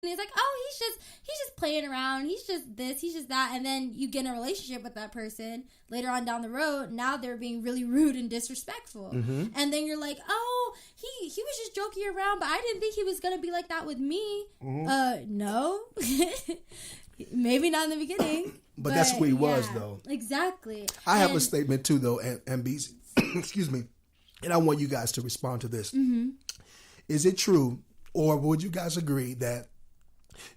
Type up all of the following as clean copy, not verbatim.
And he's like, oh, he's just playing around. He's just this, he's just that. And then you get in a relationship with that person later on down the road. Now they're being really rude and disrespectful. And then you're like, oh, he was just joking around, but I didn't think he was going to be like that with me. No. Maybe not in the beginning. But that's who he was, though. Exactly. I have a statement, too, though, and BZ. Excuse me. And I want you guys to respond to this. Is it true, or would you guys agree that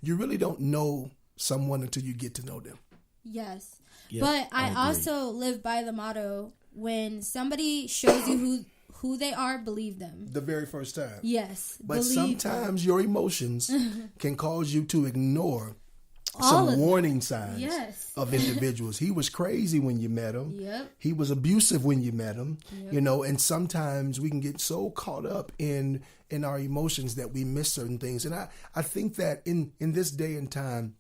you really don't know someone until you get to know them? Yes. Yep, but I agree. also live by the motto, when somebody shows you who they are, believe them. The very first time. Yes. But sometimes your emotions can cause you to ignore some warning signs of individuals. He was crazy when you met him. He was abusive when you met him. You know, and sometimes we can get so caught up in our emotions that we miss certain things. And I think that in this day and time,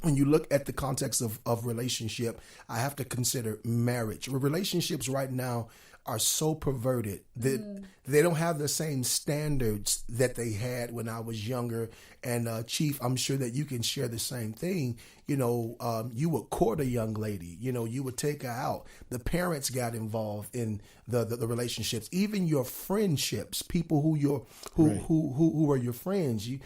when you look at the context of relationship, I have to consider marriage. Relationships right now are so perverted that they don't have the same standards that they had when I was younger. And Chief, I'm sure that you can share the same thing. You know, you would court a young lady. You know, you would take her out. The parents got involved in the relationships, even your friendships. People who are your friends. You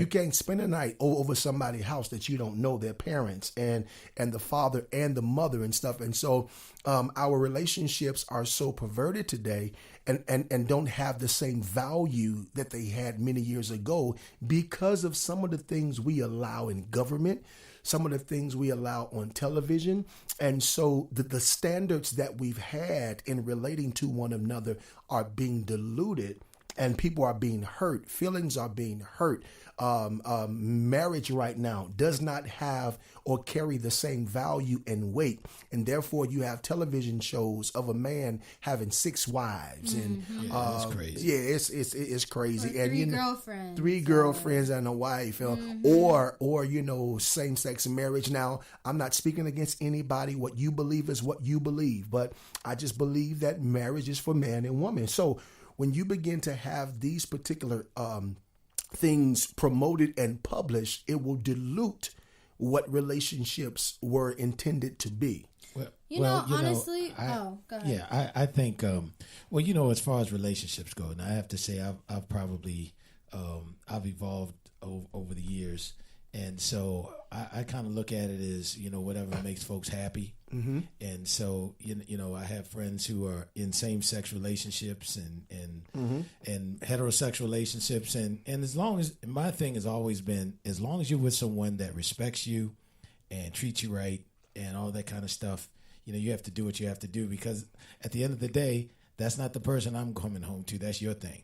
can't spend a night over somebody's house that you don't know their parents and the father and the mother and stuff. And so our relationships are so perverted today and don't have the same value that they had many years ago because of some of the things we allow in government, some of the things we allow on television. And so the standards that we've had in relating to one another are being diluted, and people are being hurt. Feelings are being hurt. Marriage right now does not have or carry the same value and weight. And therefore you have television shows of a man having 6 wives. And that's crazy. Yeah, it's crazy. Or and girlfriends. 3 girlfriends and a wife. Or you know, same-sex marriage. Now, I'm not speaking against anybody. What you believe is what you believe. But I just believe that marriage is for man and woman. So when you begin to have these particular things promoted and published, it will dilute what relationships were intended to be. Honestly, go ahead. Yeah, I think, well, you know, as far as relationships go, and I have to say I've probably, I've evolved over the years. And so I kind of look at it as, you know, whatever makes folks happy. And so, you know, I have friends who are in same-sex relationships and heterosexual relationships. And as long as, my thing has always been, as long as you're with someone that respects you and treats you right and all that kind of stuff, you know, you have to do what you have to do, because at the end of the day, that's not the person I'm coming home to. That's your thing.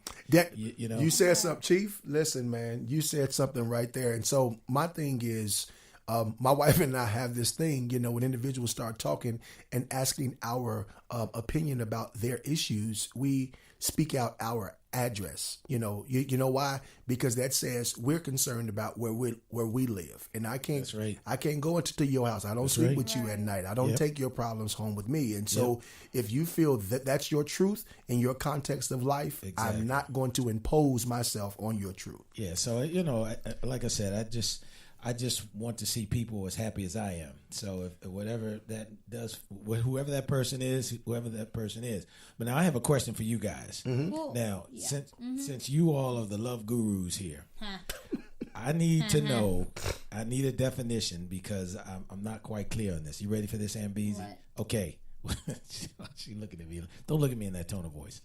You know, you said something, Chief. Listen, man, you said something right there. And so my thing is, my wife and I have this thing, you know, when individuals start talking and asking our opinion about their issues, we speak out our address. You know why? Because that says we're concerned about where we live, and I can't. That's right. I can't go into your house. I don't sleep with you at night. I don't take your problems home with me. And so, if you feel that that's your truth in your context of life, I'm not going to impose myself on your truth. Yeah. So, you know, like I said, I just want to see people as happy as I am. So if whatever that does, whoever that person is. But now I have a question for you guys. Well, now, since you all are the love gurus here, I need to know. I need a definition, because I'm not quite clear on this. You ready for this, Ambeezy? What? Okay. She's looking at me. Don't look at me in that tone of voice.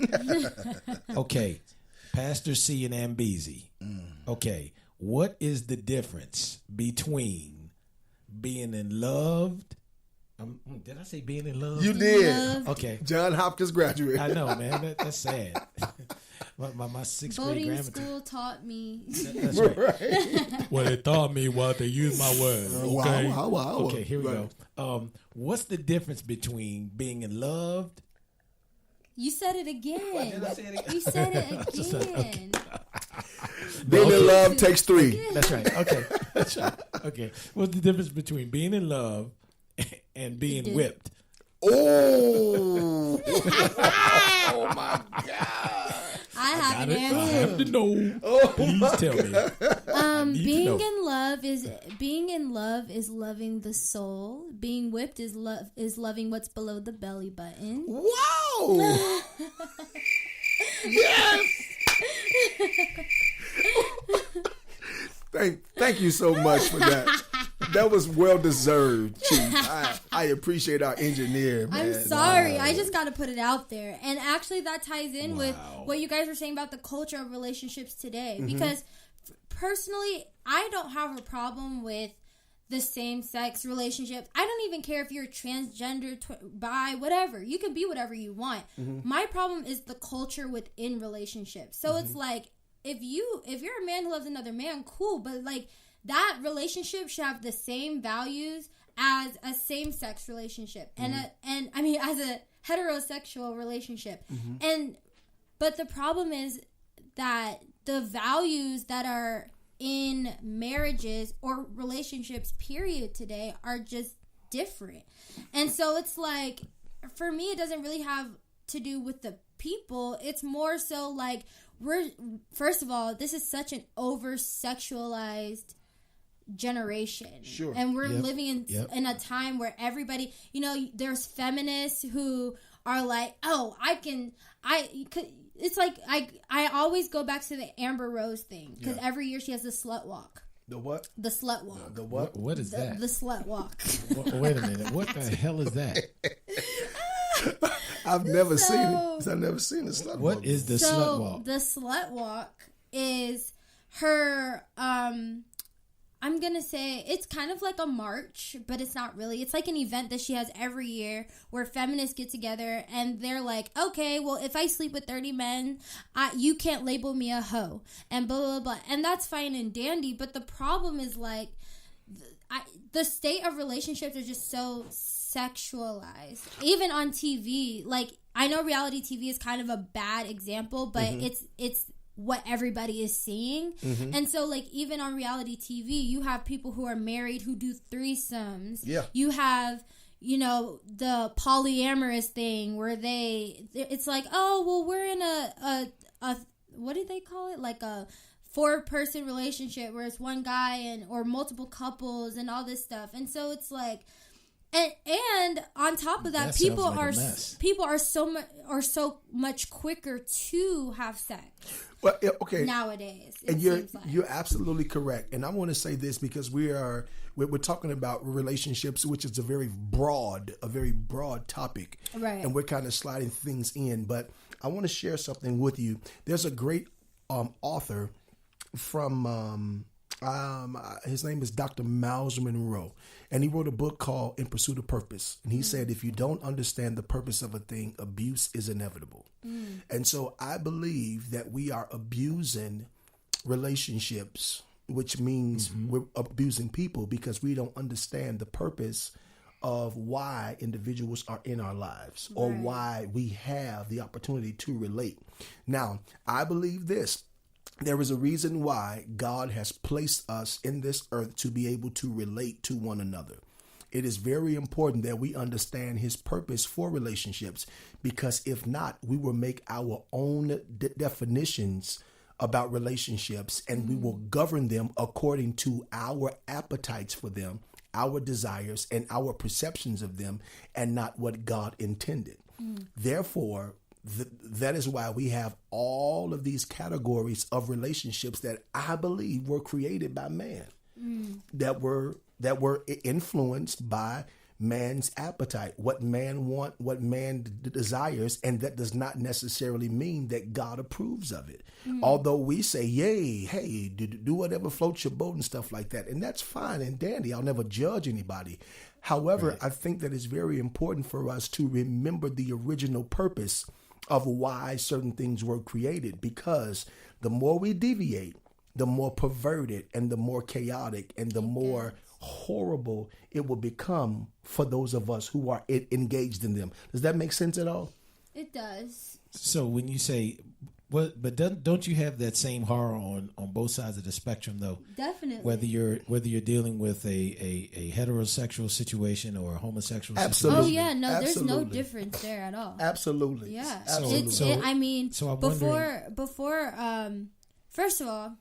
Okay. Pastor C and Ambeezy. Okay. What is the difference between being in love? Did I say being in love? You did. Okay. John Hopkins graduate. I know, man. That's sad. my sixth grade grammar school taught me. That's right. Well, it taught me what they use my words. Okay. Wow. Okay, here we go. What's the difference between being in love? You said it again. What, did I say it again? You said it again. Being in love takes 3. That's right. Okay. That's right. Okay. What's the difference between being in love and being whipped? Oh. Oh my God. I have an answer. I have to know. Please tell me. Being in love is loving the soul. Being whipped is loving what's below the belly button. Wow! Yes. Thank you so much for that. That was well deserved, Chief. I appreciate our engineer, man. I'm sorry. I just got to put it out there. And actually that ties in with what you guys were saying about the culture of relationships today. Because personally, I don't have a problem with the same-sex relationship. I don't even care if you're transgender, bi, whatever. You can be whatever you want. My problem is the culture within relationships. So it's like, if you're a man who loves another man, cool. But like, that relationship should have the same values as a same-sex relationship and as a heterosexual relationship. But the problem is that the values that are in marriages or relationships period today are just different. And so it's like, for me, it doesn't really have to do with the people. It's more so like, first of all, this is such an over-sexualized generation. Sure. And we're living in a time where everybody, there's feminists who are like, it's like I always go back to the Amber Rose thing because every year she has the slut walk. The what? The slut walk. The what? What is that? The slut walk. Wait a minute. What the hell is that? I've never seen it. I've never seen the slut walk. What is the slut walk? The slut walk is her. I'm going to say it's kind of like a march, but it's not really. It's like an event that she has every year where feminists get together and they're like, okay, well, if I sleep with 30 men, you can't label me a hoe and blah, blah, blah. And that's fine and dandy. But the problem is like the state of relationships are just so sexualized. Even on TV, like I know reality TV is kind of a bad example, but it's what everybody is seeing. And so like even on reality TV, you have people who are married who do threesomes. You have the polyamorous thing where it's like, oh well, we're in a what do they call it, like a 4-person relationship where it's one guy or multiple couples and all this stuff. And so it's like, and on top of that people are so much quicker to have sex. Well, okay. Nowadays, and you're absolutely correct. And I want to say this because we're talking about relationships, which is a very broad topic, right? And we're kind of sliding things in. But I want to share something with you. There's a great author from his name is Dr. Miles Monroe, and he wrote a book called In Pursuit of Purpose. And he said, if you don't understand the purpose of a thing, abuse is inevitable. And so I believe that we are abusing relationships, which means we're abusing people because we don't understand the purpose of why individuals are in our lives or why we have the opportunity to relate. Now, I believe this. There is a reason why God has placed us in this earth to be able to relate to one another. It is very important that we understand his purpose for relationships, because if not, we will make our own definitions about relationships and we will govern them according to our appetites for them, our desires, and our perceptions of them, and not what God intended. Therefore, that is why we have all of these categories of relationships that I believe were created by man, that were influenced by man's appetite, what man wants, what man desires, and that does not necessarily mean that God approves of it. Although we say, yay, hey, do whatever floats your boat and stuff like that, and that's fine and dandy. I'll never judge anybody. However, I think that it's very important for us to remember the original purpose of why certain things were created, because the more we deviate, the more perverted and the more chaotic and the more horrible it will become for those of us who are engaged in them. Does that make sense at all? It does. So when you say But don't you have that same horror on both sides of the spectrum though? Definitely. Whether you're dealing with a heterosexual situation or a homosexual Absolutely. situation. Oh yeah, no, Absolutely. there's no difference there at all. Absolutely. Yeah. Absolutely. Before first of all,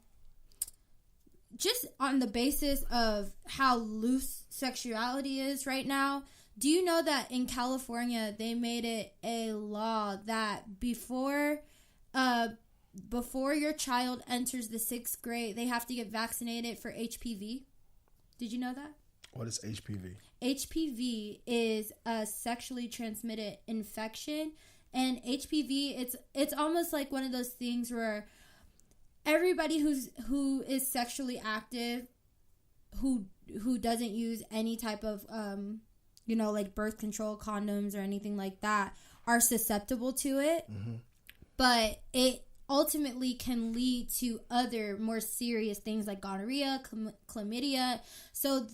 just on the basis of how loose sexuality is right now, do you know that in California they made it a law that before your child enters the 6th grade, they have to get vaccinated for HPV? Did you know that? What is HPV? HPV is a sexually transmitted infection, and HPV it's almost like one of those things where everybody who is sexually active, who doesn't use any type of like birth control, condoms, or anything like that, are susceptible to it. Mm-hmm. But it ultimately can lead to other more serious things like gonorrhea, chlamydia. So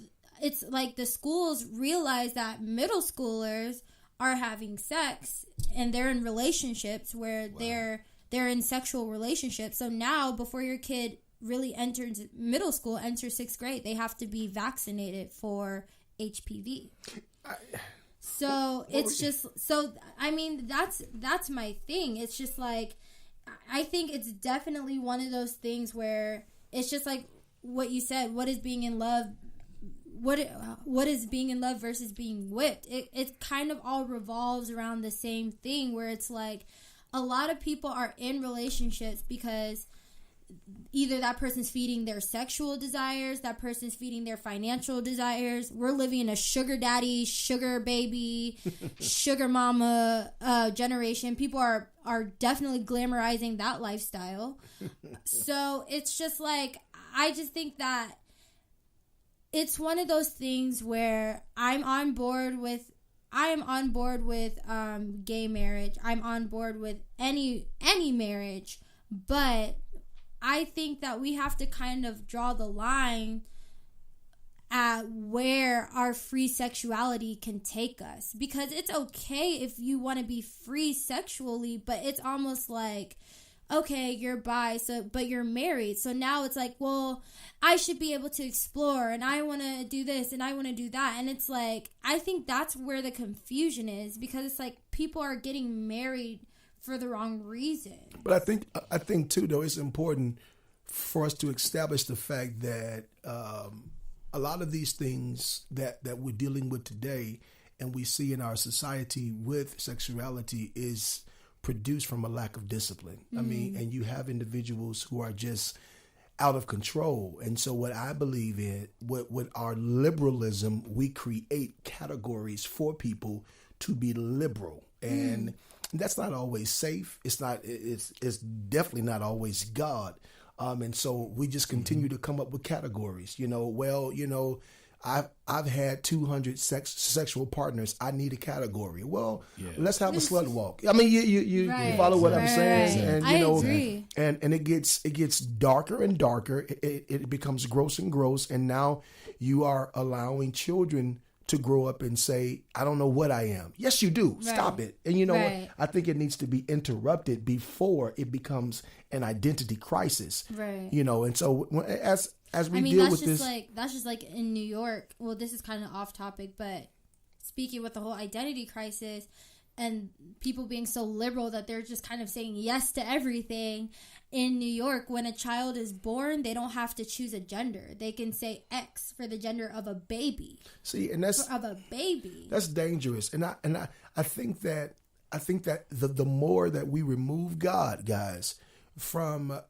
it's like the schools realize that middle schoolers are having sex and they're in relationships where they're in sexual relationships. So now, before your kid really enters middle school, enters 6th grade, they have to be vaccinated for HPV. So it's just, so I mean, that's my thing. It's just like, I think it's definitely one of those things where it's just like what you said. What is being in love? What is being in love versus being whipped? It kind of all revolves around the same thing, where it's like a lot of people are in relationships because either that person's feeding their sexual desires, that person's feeding their financial desires. We're living in a sugar daddy, sugar baby, sugar mama generation. People are definitely glamorizing that lifestyle. So it's just like, I just think that it's one of those things where I'm on board with gay marriage. I'm on board with any marriage, but I think that we have to kind of draw the line at where our free sexuality can take us. Because it's okay if you want to be free sexually, but it's almost like, okay, you're bi, but you're married. So now it's like, well, I should be able to explore, and I want to do this, and I want to do that. And it's like, I think that's where the confusion is, because it's like people are getting married for the wrong reason. But I think too, though, it's important for us to establish the fact that a lot of these things that we're dealing with today and we see in our society with sexuality is produced from a lack of discipline. Mm-hmm. I mean, and you have individuals who are just out of control. And so what I believe in, with our liberalism, we create categories for people to be liberal. And that's not always safe. It's definitely not always God. And so we just continue to come up with categories. I've had 200 sexual partners. I need a category. Well, let's have a slut walk. I mean, you follow what I'm saying, and I agree. And it gets darker and darker. It becomes gross and gross, and now you are allowing children to grow up and say, I don't know what I am. Yes, you do. Right. Stop it. And you know what? I think it needs to be interrupted before it becomes an identity crisis. Right. And so as we deal with this, that's just like in New York. Well, this is kind of off topic, but speaking with the whole identity crisis and people being so liberal that they're just kind of saying yes to everything. In New York, when a child is born, they don't have to choose a gender. They can say X for the gender of a baby. See, and that's of a baby. That's dangerous. And I think that the more that we remove God, guys, from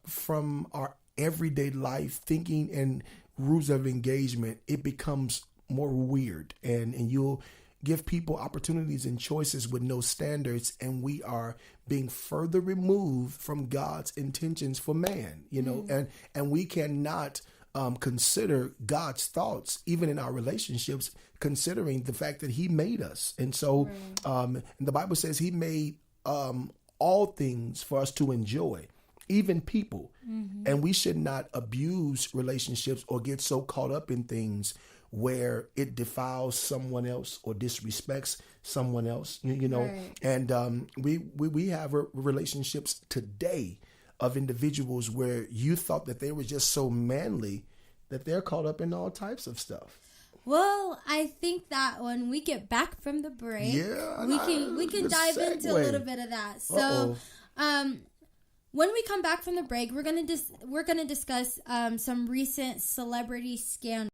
our everyday life thinking and rules of engagement, it becomes more weird, and you'll give people opportunities and choices with no standards, and we are being further removed from God's intentions for man, and we cannot consider God's thoughts even in our relationships, considering the fact that he made us. And so the Bible says he made all things for us to enjoy, even people. Mm-hmm. And we should not abuse relationships or get so caught up in things where it defiles someone else or disrespects someone else, Right. And we have relationships today of individuals where you thought that they were just so manly that they're caught up in all types of stuff? Well, I think that when we get back from the break, we can dive into a little bit of that. So, when we come back from the break, we're gonna discuss some recent celebrity scandals.